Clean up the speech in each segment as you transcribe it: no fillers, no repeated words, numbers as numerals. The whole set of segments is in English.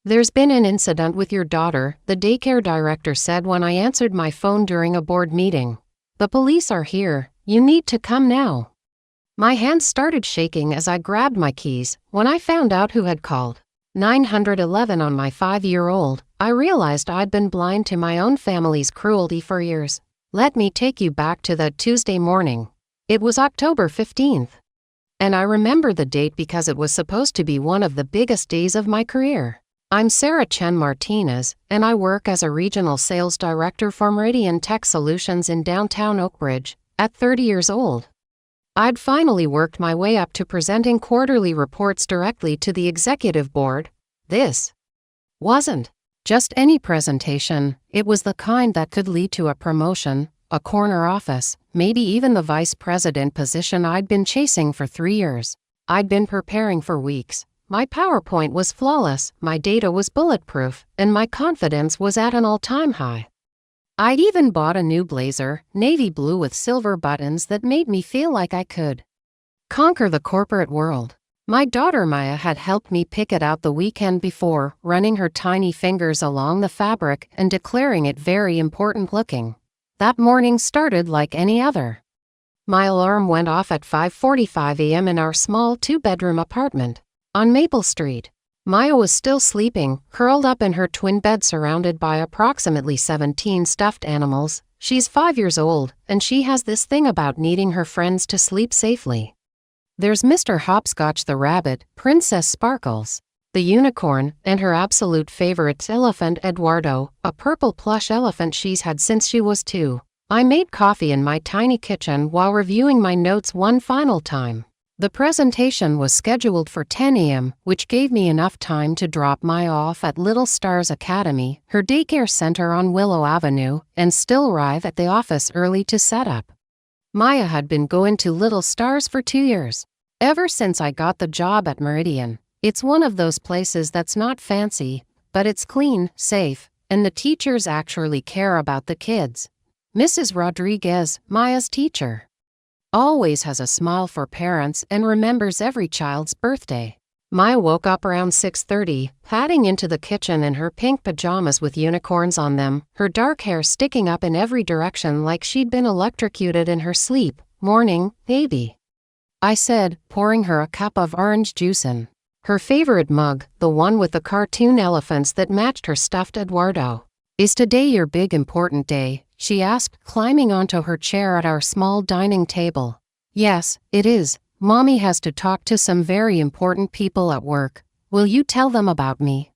"There's been an incident with your daughter," the daycare director said when I answered my phone during a board meeting. "The police are here. You need to come now." My hands started shaking as I grabbed my keys. When I found out who had called 911 on my 5-year-old, I realized I'd been blind to my own family's cruelty for years. Let me take you back to that Tuesday morning. It was October 15th. And I remember the date because it was supposed to be one of the biggest days of my career. I'm Sarah Chen-Martinez, and I work as a regional sales director for Meridian Tech Solutions in downtown Oakbridge. At 30 years old, I'd finally worked my way up to presenting quarterly reports directly to the executive board. This wasn't just any presentation. It was the kind that could lead to a promotion, a corner office, maybe even the vice president position I'd been chasing for 3 years. I'd been preparing for weeks. My PowerPoint was flawless, my data was bulletproof, and my confidence was at an all-time high. I'd even bought a new blazer, navy blue with silver buttons, that made me feel like I could conquer the corporate world. My daughter Maya had helped me pick it out the weekend before, running her tiny fingers along the fabric and declaring it very important looking. That morning started like any other. My alarm went off at 5:45 a.m. in our small 2-bedroom apartment on Maple Street. Maya was still sleeping, curled up in her twin bed surrounded by approximately 17 stuffed animals. She's 5 years old, and she has this thing about needing her friends to sleep safely. There's Mr. Hopscotch the rabbit, Princess Sparkles the unicorn, and her absolute favorite elephant Eduardo, a purple plush elephant she's had since she was 2. I made coffee in my tiny kitchen while reviewing my notes one final time. The presentation was scheduled for 10 a.m., which gave me enough time to drop Maya off at Little Stars Academy, her daycare center on Willow Avenue, and still arrive at the office early to set up. Maya had been going to Little Stars for 2 years. Ever since I got the job at Meridian. It's one of those places that's not fancy, but it's clean, safe, and the teachers actually care about the kids. Mrs. Rodriguez, Maya's teacher, always has a smile for parents and remembers every child's birthday. Maya woke up around 6:30, padding into the kitchen in her pink pajamas with unicorns on them, her dark hair sticking up in every direction like she'd been electrocuted in her sleep. "Morning, baby," I said, pouring her a cup of orange juice in her favorite mug, the one with the cartoon elephants that matched her stuffed Eduardo. "Is today your big important day?" she asked, climbing onto her chair at our small dining table. "Yes, it is. Mommy has to talk to some very important people at work. Will you tell them about me?"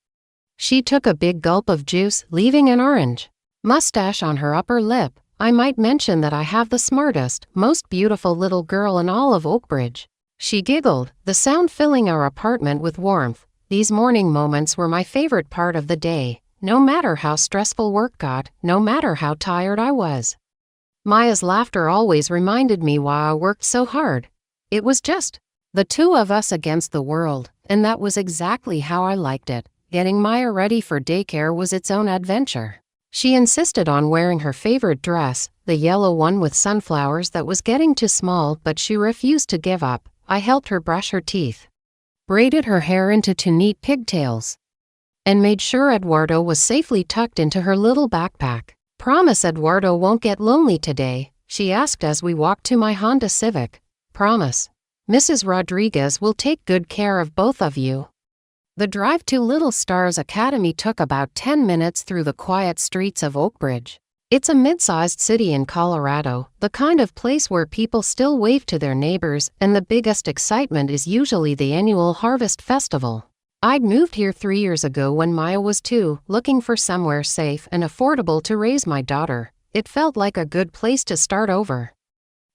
She took a big gulp of juice, leaving an orange mustache on her upper lip. "I might mention that I have the smartest, most beautiful little girl in all of Oakbridge." She giggled, the sound filling our apartment with warmth. These morning moments were my favorite part of the day, no matter how stressful work got, no matter how tired I was. Maya's laughter always reminded me why I worked so hard. It was just the two of us against the world, and that was exactly how I liked it. Getting Maya ready for daycare was its own adventure. She insisted on wearing her favorite dress, the yellow one with sunflowers that was getting too small, but she refused to give up. I helped her brush her teeth, braided her hair into 2 neat pigtails, and made sure Eduardo was safely tucked into her little backpack. "Promise Eduardo won't get lonely today?" she asked as we walked to my Honda Civic. "Promise. Mrs. Rodriguez will take good care of both of you." The drive to Little Stars Academy took about 10 minutes through the quiet streets of Oakbridge. It's a mid-sized city in Colorado, the kind of place where people still wave to their neighbors, and the biggest excitement is usually the annual Harvest Festival. I'd moved here 3 years ago when Maya was 2, looking for somewhere safe and affordable to raise my daughter. It felt like a good place to start over,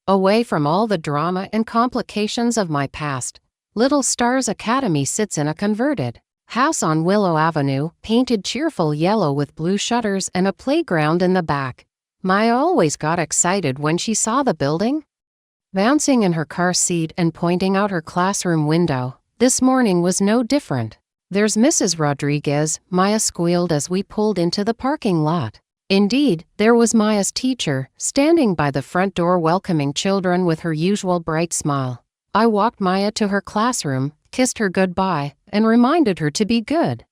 away from all the drama and complications of my past. Little Stars Academy sits in a converted house on Willow Avenue, painted cheerful yellow with blue shutters and a playground in the back. Maya always got excited when she saw the building, bouncing in her car seat and pointing out her classroom window. This morning was no different. "There's Mrs. Rodriguez," Maya squealed as we pulled into the parking lot. Indeed, there was Maya's teacher, standing by the front door welcoming children with her usual bright smile. I walked Maya to her classroom, kissed her goodbye, and reminded her to be good.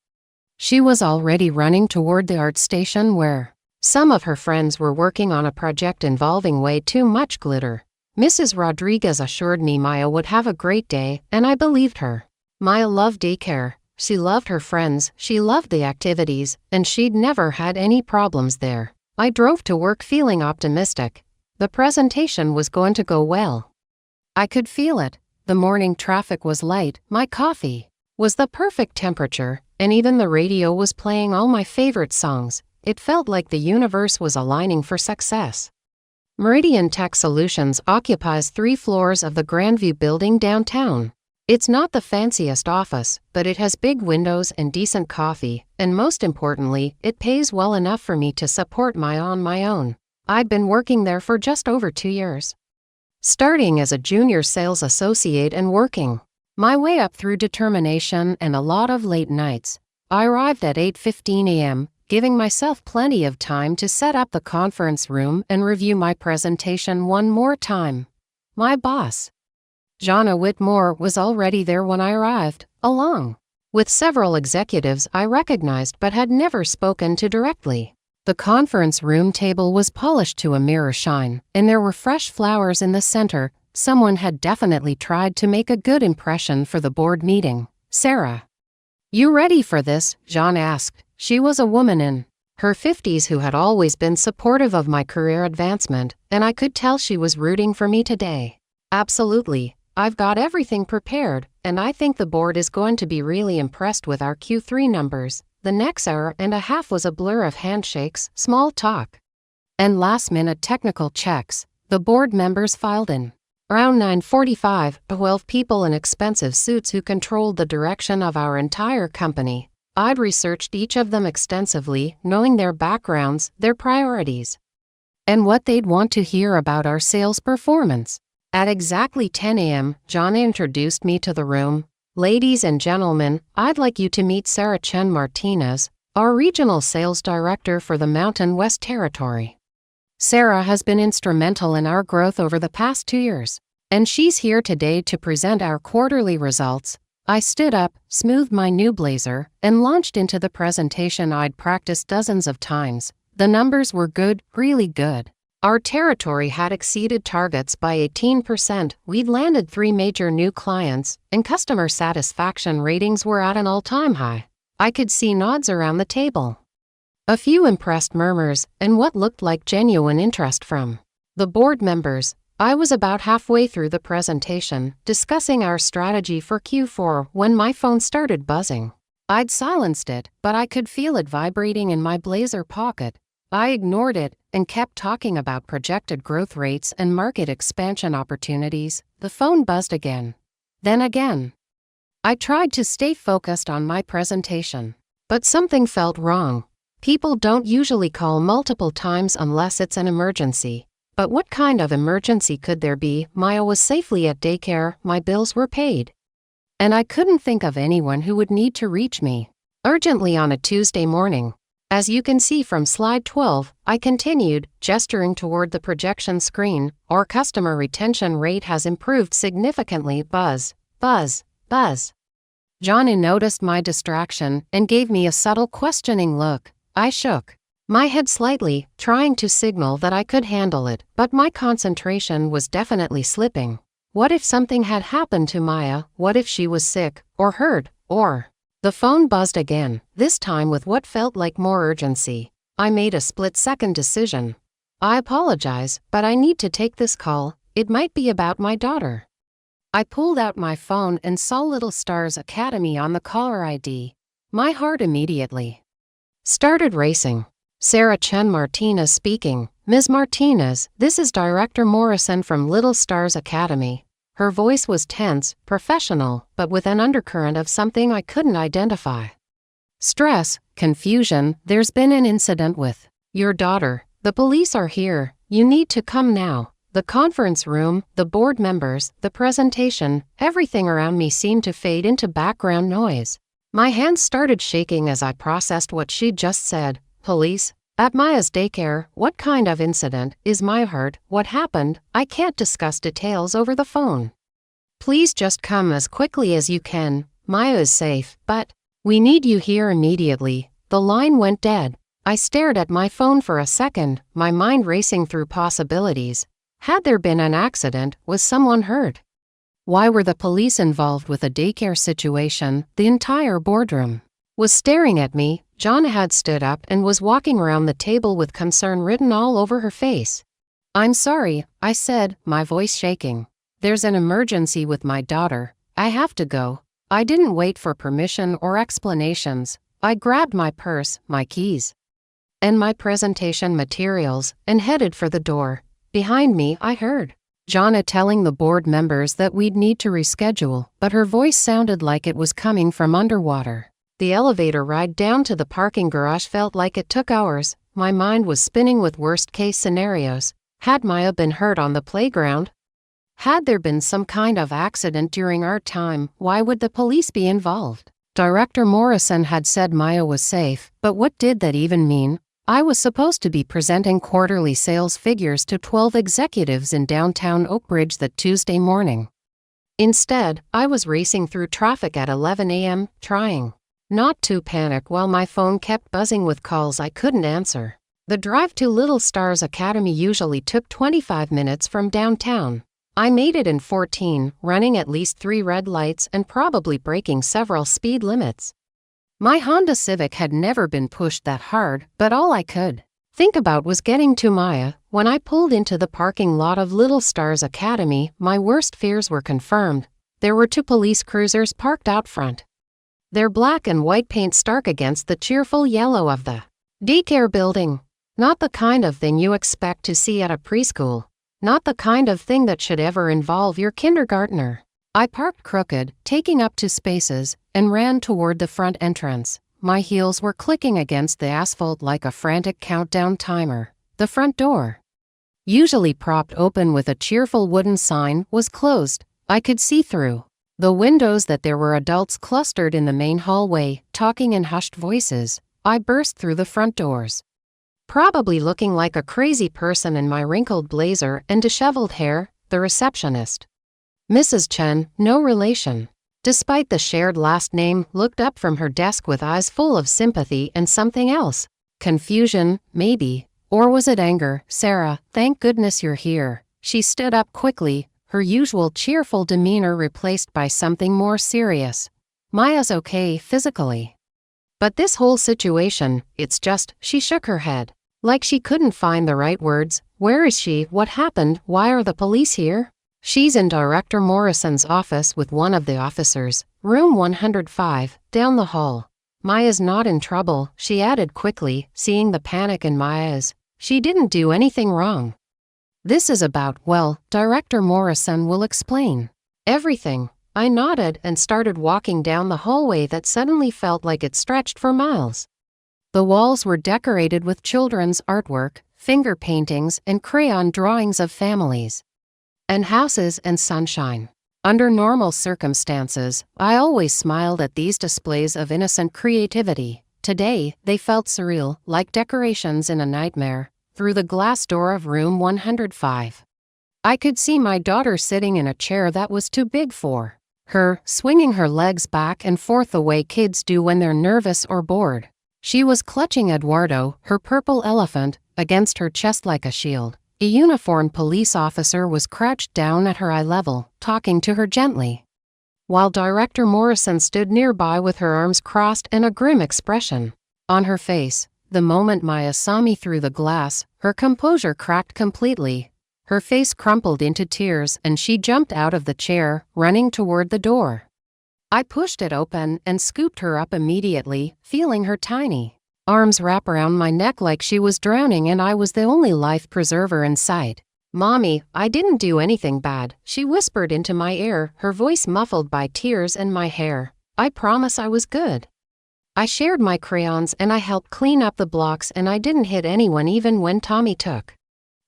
She was already running toward the art station where some of her friends were working on a project involving way too much glitter. Mrs. Rodriguez assured me Maya would have a great day, and I believed her. Maya loved daycare, she loved her friends, she loved the activities, and she'd never had any problems there. I drove to work feeling optimistic. The presentation was going to go well. I could feel it. The morning traffic was light, my coffee was the perfect temperature, and even the radio was playing all my favorite songs. It felt like the universe was aligning for success. Meridian Tech Solutions occupies 3 floors of the Grandview building downtown. It's not the fanciest office, but it has big windows and decent coffee, and most importantly, it pays well enough for me to support Maya on my own. I'd been working there for just over 2 years. Starting as a junior sales associate and working my way up through determination and a lot of late nights. I arrived at 8:15 a.m., giving myself plenty of time to set up the conference room and review my presentation one more time. My boss, Jana Whitmore, was already there when I arrived, along with several executives I recognized but had never spoken to directly. The conference room table was polished to a mirror shine, and there were fresh flowers in the center. Someone had definitely tried to make a good impression for the board meeting. "Sarah, you ready for this?" John asked. She was a woman in her 50s who had always been supportive of my career advancement, and I could tell she was rooting for me today. "Absolutely. I've got everything prepared, and I think the board is going to be really impressed with our Q3 numbers." The next hour and a half was a blur of handshakes, small talk, and last-minute technical checks. The board members filed in. Around 9:45, 12 people in expensive suits who controlled the direction of our entire company. I'd researched each of them extensively, knowing their backgrounds, their priorities, and what they'd want to hear about our sales performance. At exactly 10 a.m., John introduced me to the room. "Ladies and gentlemen, I'd like you to meet Sarah Chen-Martinez, our Regional Sales Director for the Mountain West Territory. Sarah has been instrumental in our growth over the past 2 years, and she's here today to present our quarterly results." I stood up, smoothed my new blazer, and launched into the presentation I'd practiced dozens of times. The numbers were good, really good. Our territory had exceeded targets by 18%, we'd landed 3 major new clients, and customer satisfaction ratings were at an all-time high. I could see nods around the table, a few impressed murmurs, and what looked like genuine interest from the board members. I was about halfway through the presentation, discussing our strategy for Q4, when my phone started buzzing. I'd silenced it, but I could feel it vibrating in my blazer pocket. I ignored it and kept talking about projected growth rates and market expansion opportunities. The phone buzzed again. Then again. I tried to stay focused on my presentation, but something felt wrong. People don't usually call multiple times unless it's an emergency. But what kind of emergency could there be? Maya was safely at daycare, my bills were paid, and I couldn't think of anyone who would need to reach me urgently on a Tuesday morning. As you can see from slide 12, I continued, gesturing toward the projection screen. Our customer retention rate has improved significantly. Buzz, buzz, buzz. Johnny noticed my distraction and gave me a subtle questioning look. I shook my head slightly, trying to signal that I could handle it, but my concentration was definitely slipping. What if something had happened to Maya? What if she was sick, or hurt, or... The phone buzzed again, this time with what felt like more urgency. I made a split-second decision. "I apologize, but I need to take this call. It might be about my daughter." I pulled out my phone and saw Little Stars Academy on the caller ID. My heart immediately started racing. Sarah Chen-Martinez speaking. "Ms. Martinez, this is Director Morrison from Little Stars Academy." Her voice was tense, professional, but with an undercurrent of something I couldn't identify. Stress, confusion. "There's been an incident with your daughter. The police are here. You need to come now." The conference room, the board members, the presentation, everything around me seemed to fade into background noise. My hands started shaking as I processed what she'd just said. "Police? At Maya's daycare? What kind of incident? Is Maya hurt? What happened? I can't discuss details over the phone. Please just come as quickly as you can. Maya is safe, but..." "We need you here immediately." The line went dead. I stared at my phone for a second, my mind racing through possibilities. Had there been an accident? Was someone hurt? Why were the police involved with a daycare situation? The entire boardroom was staring at me. Jonna had stood up and was walking around the table with concern written all over her face. "I'm sorry," I said, my voice shaking. "There's an emergency with my daughter. I have to go." I didn't wait for permission or explanations. I grabbed my purse, my keys, and my presentation materials, and headed for the door. Behind me, I heard Jonna telling the board members that we'd need to reschedule, but her voice sounded like it was coming from underwater. The elevator ride down to the parking garage felt like it took hours. My mind was spinning with worst-case scenarios. Had Maya been hurt on the playground? Had there been some kind of accident during our time? Why would the police be involved? Director Morrison had said Maya was safe, but what did that even mean? I was supposed to be presenting quarterly sales figures to 12 executives in downtown Oakbridge that Tuesday morning. Instead, I was racing through traffic at 11 a.m., trying not to panic while my phone kept buzzing with calls I couldn't answer. The drive to Little Stars Academy usually took 25 minutes from downtown. I made it in 14, running at least 3 red lights and probably breaking several speed limits. My Honda Civic had never been pushed that hard, but all I could think about was getting to Maya. When I pulled into the parking lot of Little Stars Academy, my worst fears were confirmed. There were 2 police cruisers parked out front, their black and white paint stark against the cheerful yellow of the daycare building. Not the kind of thing you expect to see at a preschool. Not the kind of thing that should ever involve your kindergartner. I parked crooked, taking up 2 spaces, and ran toward the front entrance. My heels were clicking against the asphalt like a frantic countdown timer. The front door, usually propped open with a cheerful wooden sign, was closed. I could see through the windows that there were adults clustered in the main hallway, talking in hushed voices. I burst through the front doors, probably looking like a crazy person in my wrinkled blazer and disheveled hair. The receptionist, Mrs. Chen, no relation, despite the shared last name, looked up from her desk with eyes full of sympathy and something else. Confusion, maybe. Or was it anger? "Sarah, thank goodness you're here." She stood up quickly, her usual cheerful demeanor replaced by something more serious. "Maya's okay physically, but this whole situation, it's just..." She shook her head, like she couldn't find the right words. "Where is she? What happened? Why are the police here?" "She's in Director Morrison's office with one of the officers, room 105, down the hall." "Maya's not in trouble," she added quickly, seeing the panic in my eyes. "She didn't do anything wrong. This is about, well, Director Morrison will explain everything." I nodded and started walking down the hallway that suddenly felt like it stretched for miles. The walls were decorated with children's artwork, finger paintings, and crayon drawings of families and houses and sunshine. Under normal circumstances, I always smiled at these displays of innocent creativity. Today, they felt surreal, like decorations in a nightmare. Through the glass door of room 105, I could see my daughter sitting in a chair that was too big for her, swinging her legs back and forth the way kids do when they're nervous or bored. She was clutching Eduardo, her purple elephant, against her chest like a shield. A uniformed police officer was crouched down at her eye level, talking to her gently, while Director Morrison stood nearby with her arms crossed and a grim expression on her face. The moment Maya saw me through the glass, her composure cracked completely. Her face crumpled into tears and she jumped out of the chair, running toward the door. I pushed it open and scooped her up immediately, feeling her tiny arms wrap around my neck like she was drowning and I was the only life preserver in sight. "Mommy, I didn't do anything bad," she whispered into my ear, her voice muffled by tears and my hair. "I promise I was good. I shared my crayons and I helped clean up the blocks and I didn't hit anyone even when Tommy took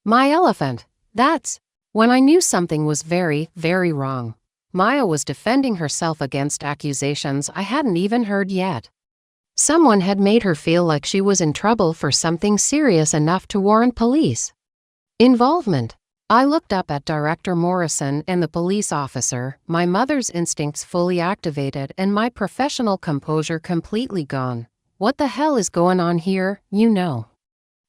my elephant." That's when I knew something was very, very wrong. Maya was defending herself against accusations I hadn't even heard yet. Someone had made her feel like she was in trouble for something serious enough to warrant police involvement. I looked up at Director Morrison and the police officer, my mother's instincts fully activated and my professional composure completely gone. What the hell is going on here, you know?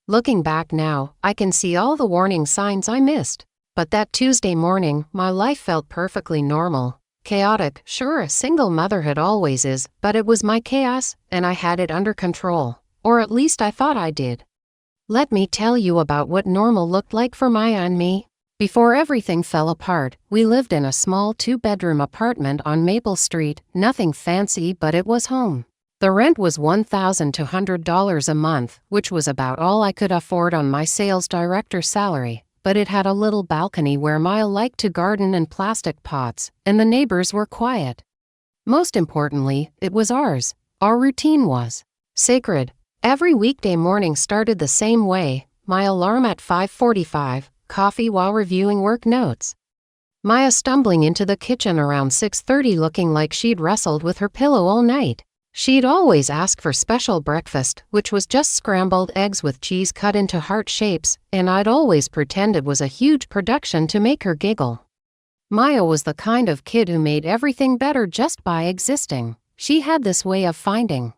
Looking back now, I can see all the warning signs I missed. But that Tuesday morning, my life felt perfectly normal. Chaotic, sure, a single motherhood always is, but it was my chaos, and I had it under control. Or at least I thought I did. Let me tell you about what normal looked like for Maya and me. Before everything fell apart, we lived in a small 2-bedroom apartment on Maple Street, nothing fancy but it was home. The rent was $1,200 a month, which was about all I could afford on my sales director salary, but it had a little balcony where Maya liked to garden in plastic pots, and the neighbors were quiet. Most importantly, it was ours. Our routine was sacred. Every weekday morning started the same way, my alarm at 5:45, coffee while reviewing work notes. Maya stumbling into the kitchen around 6:30 looking like she'd wrestled with her pillow all night. She'd always ask for special breakfast, which was just scrambled eggs with cheese cut into heart shapes, and I'd always pretend it was a huge production to make her giggle. Maya was the kind of kid who made everything better just by existing. She had this way of finding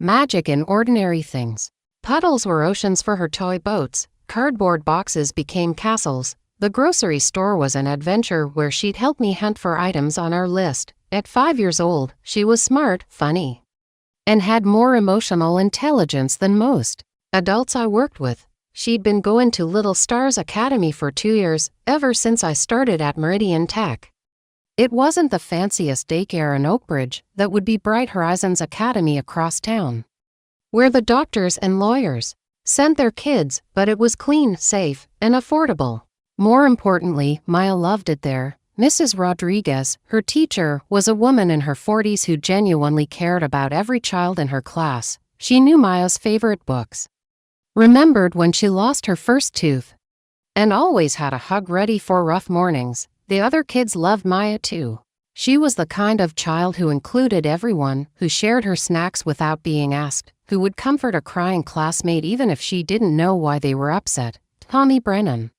magic in ordinary things. Puddles were oceans for her toy boats, cardboard boxes became castles. The grocery store was an adventure where she'd help me hunt for items on our list. At 5 years old, she was smart, funny, and had more emotional intelligence than most adults I worked with. She'd been going to Little Stars Academy for 2 years, ever since I started at Meridian Tech. It wasn't the fanciest daycare in Oakbridge, that would be Bright Horizons Academy across town, where the doctors and lawyers sent their kids, but it was clean, safe, and affordable. More importantly, Maya loved it there. Mrs. Rodriguez, her teacher, was a woman in her 40s who genuinely cared about every child in her class. She knew Maya's favorite books, remembered when she lost her first tooth, and always had a hug ready for rough mornings. The other kids loved Maya too. She was the kind of child who included everyone, who shared her snacks without being asked, who would comfort a crying classmate even if she didn't know why they were upset. Tommy Brennan,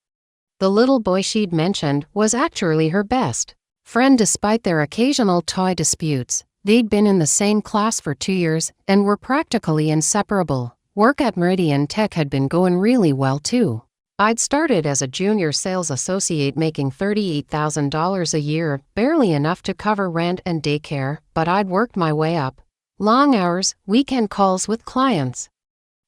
the little boy she'd mentioned, was actually her best friend despite their occasional toy disputes. They'd been in the same class for 2 years and were practically inseparable. Work at Meridian Tech had been going really well too. I'd started as a junior sales associate making $38,000 a year, barely enough to cover rent and daycare, but I'd worked my way up. Long hours, weekend calls with clients,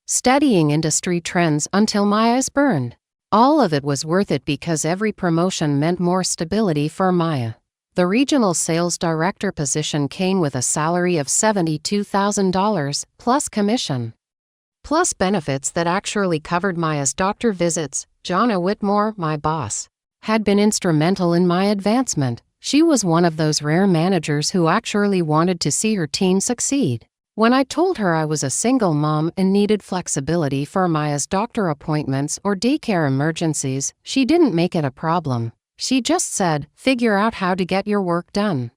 studying industry trends until my eyes burned. All of it was worth it because every promotion meant more stability for Maya. The regional sales director position came with a salary of $72,000, plus commission, plus benefits that actually covered Maya's doctor visits. Jonna Whitmore, my boss, had been instrumental in my advancement. She was one of those rare managers who actually wanted to see her team succeed. When I told her I was a single mom and needed flexibility for Maya's doctor appointments or daycare emergencies, she didn't make it a problem. She just said, "Figure out how to get your work done,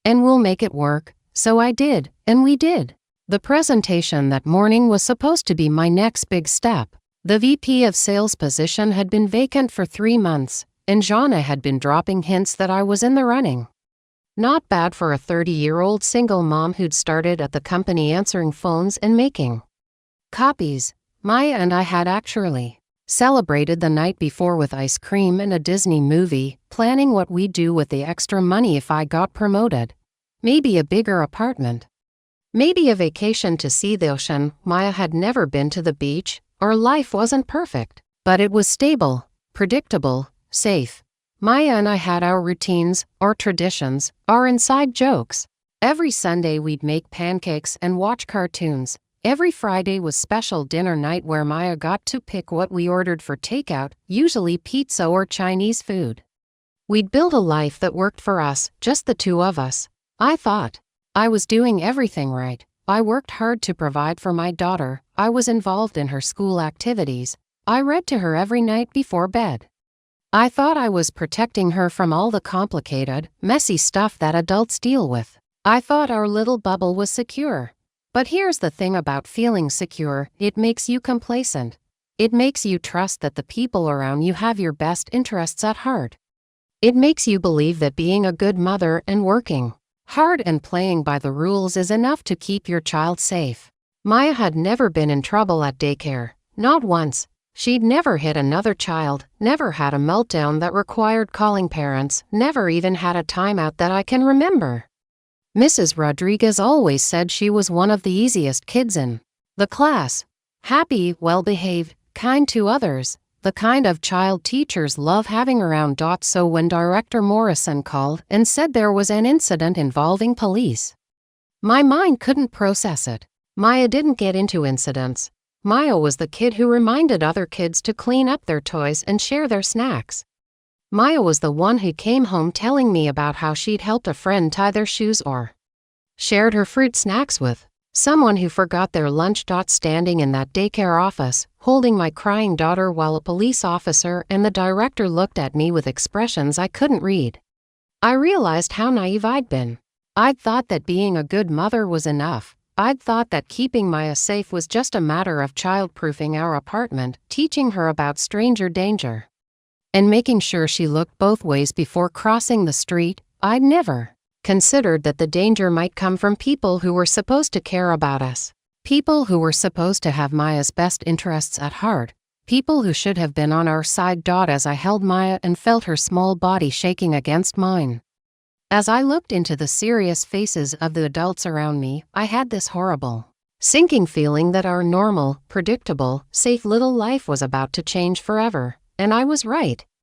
and we'll make it work." So I did, and we did. The presentation that morning was supposed to be my next big step. The VP of sales position had been vacant for 3 months, and Jonna had been dropping hints that I was in the running. Not bad for a 30-year-old single mom who'd started at the company answering phones and making copies. Maya and I had actually celebrated the night before with ice cream and a Disney movie, planning what we'd do with the extra money if I got promoted. Maybe a bigger apartment. Maybe a vacation to see the ocean. Maya had never been to the beach. Our life wasn't perfect, but it was stable, predictable, safe. Maya and I had our routines, our traditions, our inside jokes. Every Sunday we'd make pancakes and watch cartoons. Every Friday was special dinner night where Maya got to pick what we ordered for takeout, usually pizza or Chinese food. We'd build a life that worked for us, just the two of us. I thought I was doing everything right. I worked hard to provide for my daughter. I was involved in her school activities. I read to her every night before bed. I thought I was protecting her from all the complicated, messy stuff that adults deal with. I thought our little bubble was secure. But here's the thing about feeling secure, it makes you complacent. It makes you trust that the people around you have your best interests at heart. It makes you believe that being a good mother and working hard and playing by the rules is enough to keep your child safe. Maya had never been in trouble at daycare, not once. She'd never hit another child, never had a meltdown that required calling parents, never even had a timeout that I can remember. Mrs. Rodriguez always said she was one of the easiest kids in the class. Happy, well-behaved, kind to others, the kind of child teachers love having around. So when Director Morrison called and said there was an incident involving police, my mind couldn't process it. Maya didn't get into incidents. Maya was the kid who reminded other kids to clean up their toys and share their snacks. Maya was the one who came home telling me about how she'd helped a friend tie their shoes or shared her fruit snacks with someone who forgot their lunch. Standing in that daycare office, holding my crying daughter while a police officer and the director looked at me with expressions I couldn't read, I realized how naive I'd been. I'd thought that being a good mother was enough. I'd thought that keeping Maya safe was just a matter of child-proofing our apartment, teaching her about stranger danger, and making sure she looked both ways before crossing the street. I'd never considered that the danger might come from people who were supposed to care about us, people who were supposed to have Maya's best interests at heart, people who should have been on our side. As I held Maya and felt her small body shaking against mine, as I looked into the serious faces of the adults around me, I had this horrible, sinking feeling that our normal, predictable, safe little life was about to change forever. And I was right.